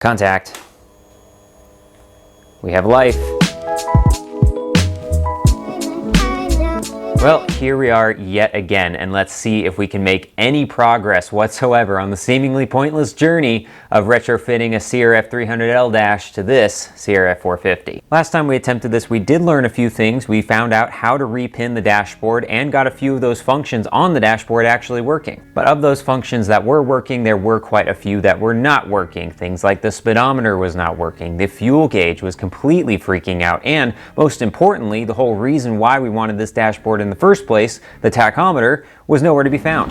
Contact. We have life. Well, here we are yet again, and let's see if we can make any progress whatsoever on the seemingly pointless journey of retrofitting a CRF300L Dash to this CRF450. Last time we attempted this, we did learn a few things. We found out how to repin the dashboard and got a few of those functions on the dashboard actually working. But of those functions that were working, there were quite a few that were not working. Things like the speedometer was not working, the fuel gauge was completely freaking out, and most importantly, the whole reason why we wanted this dashboard in the first place, the tachometer, was nowhere to be found.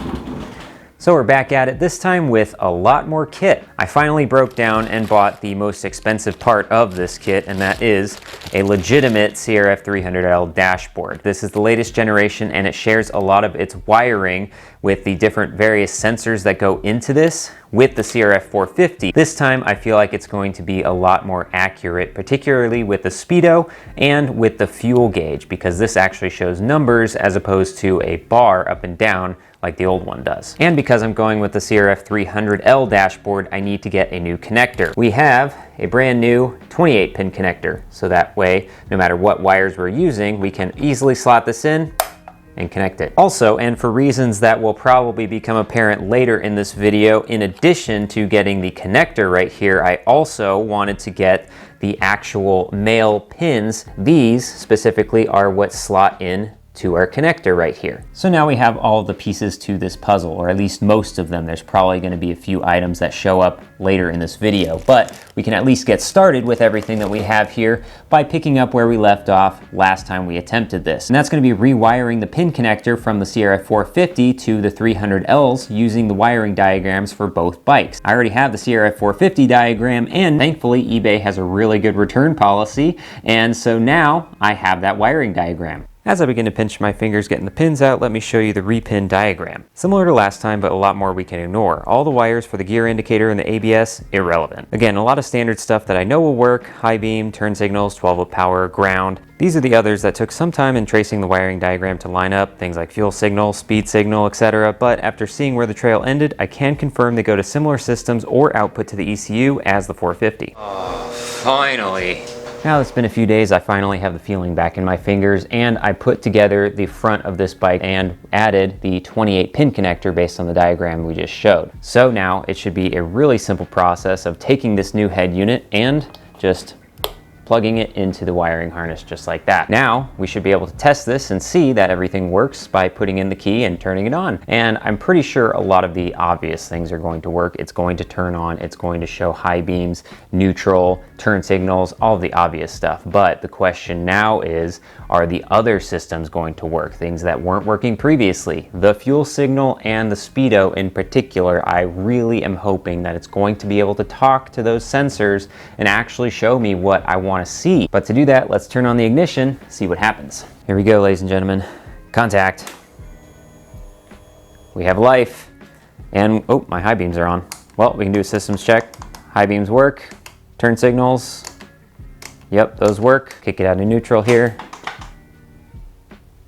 So we're back at it, this time with a lot more kit. I finally broke down and bought the most expensive part of this kit, and that is a legitimate CRF300L dashboard. This is the latest generation, and it shares a lot of its wiring with the different various sensors that go into this with the CRF450. This time I feel like it's going to be a lot more accurate, particularly with the speedo and with the fuel gauge, because this actually shows numbers as opposed to a bar up and down like the old one does. And because I'm going with the CRF300L dashboard, I need to get a new connector. We have a brand new 28-pin connector, so that way, no matter what wires we're using, we can easily slot this in and connect it. Also, and for reasons that will probably become apparent later in this video, in addition to getting the connector right here, I also wanted to get the actual male pins. These specifically are what slot in to our connector right here. So now we have all the pieces to this puzzle, or at least most of them. There's probably going to be a few items that show up later in this video, but we can at least get started with everything that we have here by picking up where we left off last time we attempted this. And that's going to be rewiring the pin connector from the CRF450 to the 300Ls using the wiring diagrams for both bikes. I already have the CRF450 diagram, and thankfully eBay has a really good return policy, and so now I have that wiring diagram. As I begin to pinch my fingers getting the pins out, let me show you the repin diagram. Similar to last time, but a lot more we can ignore. All the wires for the gear indicator and the ABS, irrelevant. Again, a lot of standard stuff that I know will work: high beam, turn signals, 12-volt power, ground. These are the others that took some time in tracing the wiring diagram to line up, things like fuel signal, speed signal, etc. But after seeing where the trail ended, I can confirm they go to similar systems or output to the ECU as the 450. Oh, finally. Now it's been a few days, I finally have the feeling back in my fingers, and I put together the front of this bike and added the 28-pin connector based on the diagram we just showed. So now it should be a really simple process of taking this new head unit and just plugging it into the wiring harness just like that. Now we should be able to test this and see that everything works by putting in the key and turning it on. And I'm pretty sure a lot of the obvious things are going to work. It's going to turn on, it's going to show high beams, neutral, turn signals, all of the obvious stuff. But the question now is, are the other systems going to work? Things that weren't working previously. The fuel signal and the speedo in particular, I really am hoping that it's going to be able to talk to those sensors and actually show me what I want to see. But to do that, let's turn on the ignition, see what happens. Here we go, ladies and gentlemen. Contact. We have life. And, oh, my high beams are on. Well, we can do a systems check. High beams work. Turn signals. Yep, those work. Kick it out of neutral here.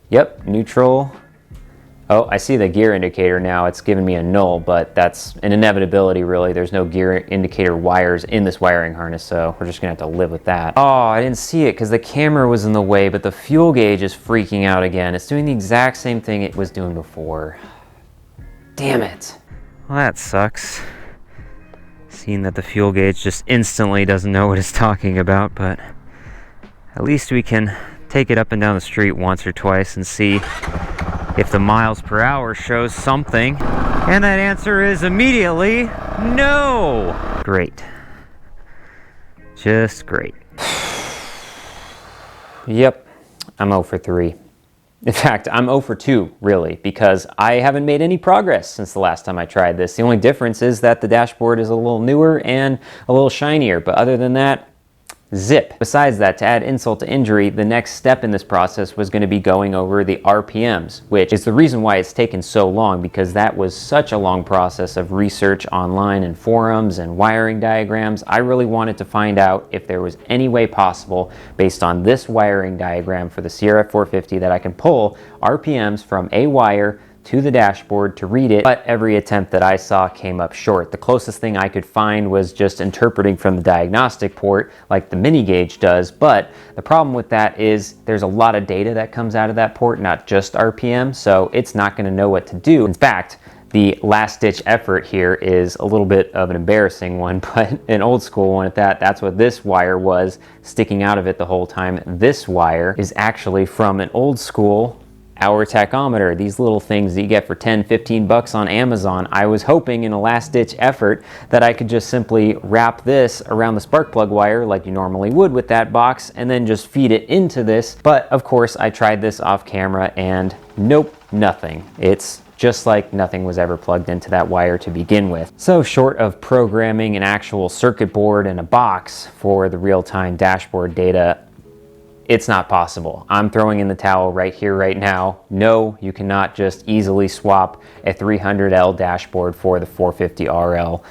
Yep, neutral. Oh, I see the gear indicator now. It's giving me a null, but that's an inevitability, really. There's no gear indicator wires in this wiring harness, so we're just gonna have to live with that. Oh, I didn't see it because the camera was in the way, but the fuel gauge is freaking out again. It's doing the exact same thing it was doing before. Damn it. Well, that sucks. Seeing that the fuel gauge just instantly doesn't know what it's talking about, but at least we can take it up and down the street once or twice and see if the miles per hour shows something. And that answer is immediately no. Great. Just great. Yep, I'm 0 for 3. In fact, I'm 0 for 2, really, because I haven't made any progress since the last time I tried this. The only difference is that the dashboard is a little newer and a little shinier, but other than that, zip. Besides that, to add insult to injury, the next step in this process was going to be going over the RPMs, which is the reason why it's taken so long, because that was such a long process of research online and forums and wiring diagrams. I really wanted to find out if there was any way possible, based on this wiring diagram for the CRF450, that I can pull RPMs from a wire to the dashboard to read it, but every attempt that I saw came up short. The closest thing I could find was just interpreting from the diagnostic port like the mini gauge does, but the problem with that is there's a lot of data that comes out of that port, not just RPM, so it's not going to know what to do. In fact, the last-ditch effort here is a little bit of an embarrassing one, but an old school one at that. That's what this wire was sticking out of it the whole time. This wire is actually from an old school hour tachometer, these little things that you get for 10, 15 bucks on Amazon. I was hoping in a last-ditch effort that I could just simply wrap this around the spark plug wire like you normally would with that box and then just feed it into this. But of course I tried this off camera and nope, nothing. It's just like nothing was ever plugged into that wire to begin with. So short of programming an actual circuit board and a box for the real-time dashboard data, it's not possible. I'm throwing in the towel right here, right now. No, you cannot just easily swap a 300L dashboard for the 450RL.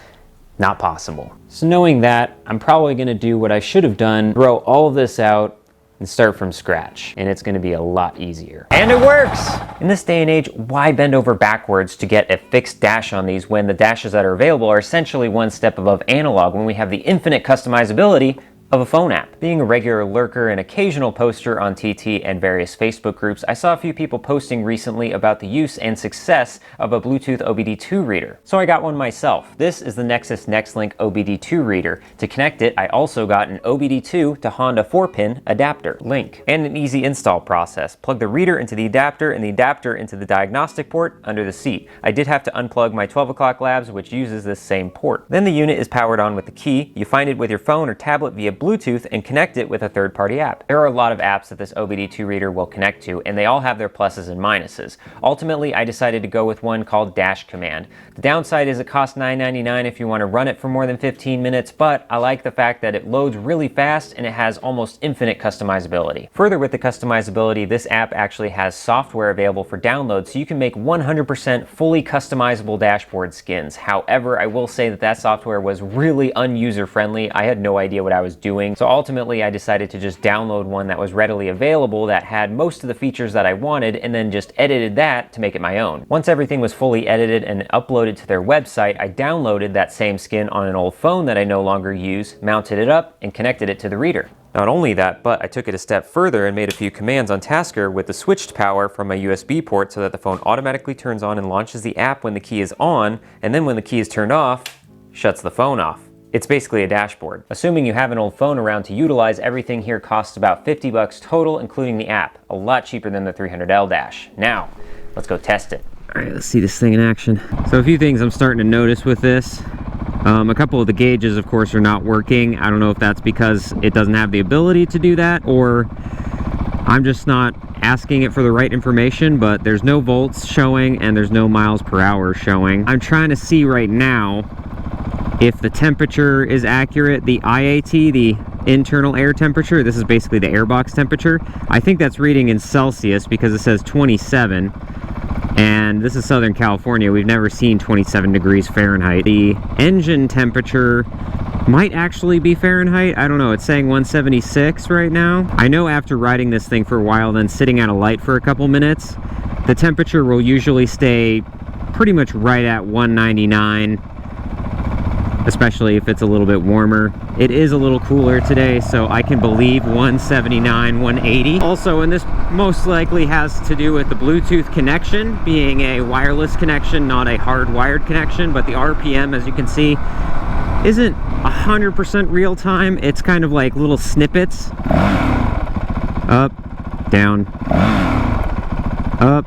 Not possible. So knowing that, I'm probably gonna do what I should have done, throw all of this out and start from scratch, and it's gonna be a lot easier. And it works! In this day and age, why bend over backwards to get a fixed dash on these when the dashes that are available are essentially one step above analog, when we have the infinite customizability of a phone app? Being a regular lurker and occasional poster on TT and various Facebook groups, I saw a few people posting recently about the use and success of a Bluetooth obd-II reader. So I got one myself. This is the Nexus NextLink obd-II reader. To connect it, I also got an obd-II to Honda 4-pin adapter link and an easy install process. Plug the reader into the adapter and the adapter into the diagnostic port under the seat. I did have to unplug my 12 o'clock labs, which uses this same port. Then the unit is powered on with the key. You find it with your phone or tablet via Bluetooth and connect it with a third-party app. There are a lot of apps that this obd-II reader will connect to, and they all have their pluses and minuses. Ultimately, I decided to go with one called DashCommand. The downside is it costs $9.99 if you want to run it for more than 15 minutes, but I like the fact that it loads really fast and it has almost infinite customizability. Further with the customizability, this app actually has software available for download, so you can make 100% fully customizable dashboard skins. However, I will say that that software was really user-friendly. I had no idea what I was doing. So ultimately I decided to just download one that was readily available that had most of the features that I wanted and then just edited that to make it my own. Once everything was fully edited and uploaded to their website, I downloaded that same skin on an old phone that I no longer use, mounted it up, and connected it to the reader. Not only that, but I took it a step further and made a few commands on Tasker with the switched power from a USB port so that the phone automatically turns on and launches the app when the key is on, and then when the key is turned off, shuts the phone off. It's basically a dashboard. Assuming you have an old phone around to utilize, everything here costs about 50 bucks total, including the app. A lot cheaper than the 300L Dash. Now, let's go test it. All right, let's see this thing in action. So a few things I'm starting to notice with this. A couple of the gauges, of course, are not working. I don't know if that's because it doesn't have the ability to do that, or I'm just not asking it for the right information, but there's no volts showing and there's no miles per hour showing. I'm trying to see right now if the temperature is accurate. The IAT, the internal air temperature, this is basically the airbox temperature. I think that's reading in Celsius because it says 27. And this is Southern California. We've never seen 27 degrees Fahrenheit. The engine temperature might actually be Fahrenheit. I don't know. It's saying 176 right now. I know after riding this thing for a while, then sitting at a light for a couple minutes, the temperature will usually stay pretty much right at 199. Especially if it's a little bit warmer. It is a little cooler today, so I can believe 179, 180. Also, and this most likely has to do with the Bluetooth connection being a wireless connection, not a hardwired connection, but the RPM, as you can see, isn't 100% real time. It's kind of like little snippets. Up, down, up,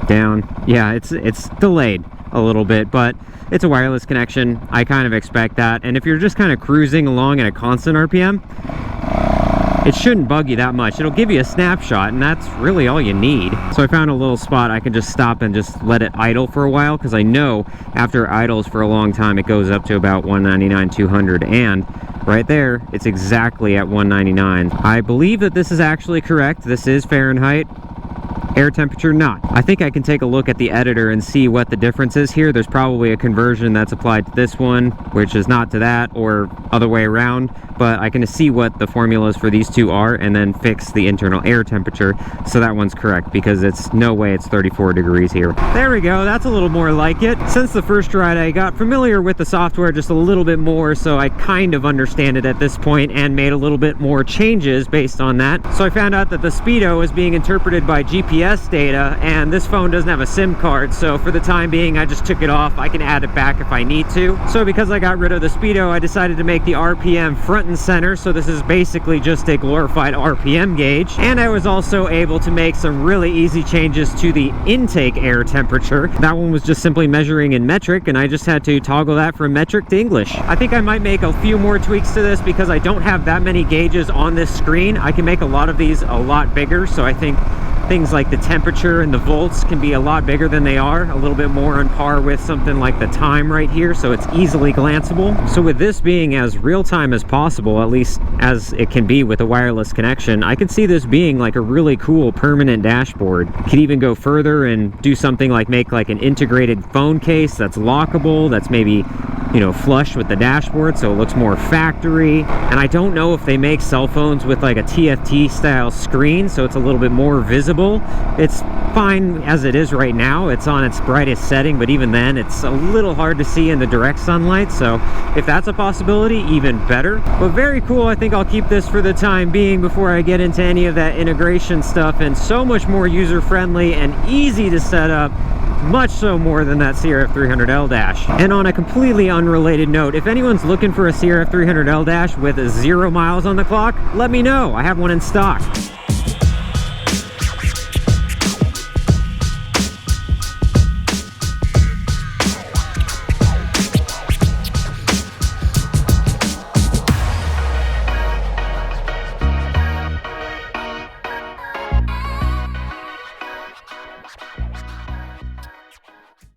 down. Yeah, it's delayed a little bit, but it's a wireless connection. I kind of expect that. And if you're just kind of cruising along at a constant RPM, it shouldn't bug you that much. It'll give you a snapshot, and that's really all you need. So I found a little spot I can just stop and just let it idle for a while, because I know after it idles for a long time, it goes up to about 199, 200, and right there, it's exactly at 199. I believe that this is actually correct. This is Fahrenheit. Air temperature not. I think I can take a look at the editor and see what the difference is here. There's probably a conversion that's applied to this one, which is not to that, or other way around, but I can see what the formulas for these two are and then fix the internal air temperature. So that one's correct, because it's no way it's 34 degrees here. There we go, that's a little more like it. Since the first ride, I got familiar with the software just a little bit more, so I kind of understand it at this point and made a little bit more changes based on that. So I found out that the speedo is being interpreted by GPS data, and this phone doesn't have a SIM card, so for the time being I just took it off. I can add it back if I need to. So because I got rid of the speedo, I decided to make the RPM front and center, so this is basically just a glorified RPM gauge. And I was also able to make some really easy changes to the intake air temperature. That one was just simply measuring in metric, and I just had to toggle that from metric to English. I think I might make a few more tweaks to this because I don't have that many gauges on this screen. I can make a lot of these a lot bigger, so I think things like the temperature and the volts can be a lot bigger than they are, a little bit more on par with something like the time right here, so it's easily glanceable. So with this being as real-time as possible, at least as it can be with a wireless connection, I could see this being like a really cool permanent dashboard. Could even go further and do something like make like an integrated phone case that's lockable, that's maybe, you know, flush with the dashboard, so it looks more factory. And I don't know if they make cell phones with like a TFT style screen, so it's a little bit more visible. It's fine as it is right now. It's on its brightest setting, but even then it's a little hard to see in the direct sunlight, so if that's a possibility, even better. But very cool. I think I'll keep this for the time being before I get into any of that integration stuff, and so much more user-friendly and easy to set up, much so more than that CRF300L Dash. And on a completely unrelated note, if anyone's looking for a CRF300L Dash with 0 miles on the clock, let me know. I have one in stock.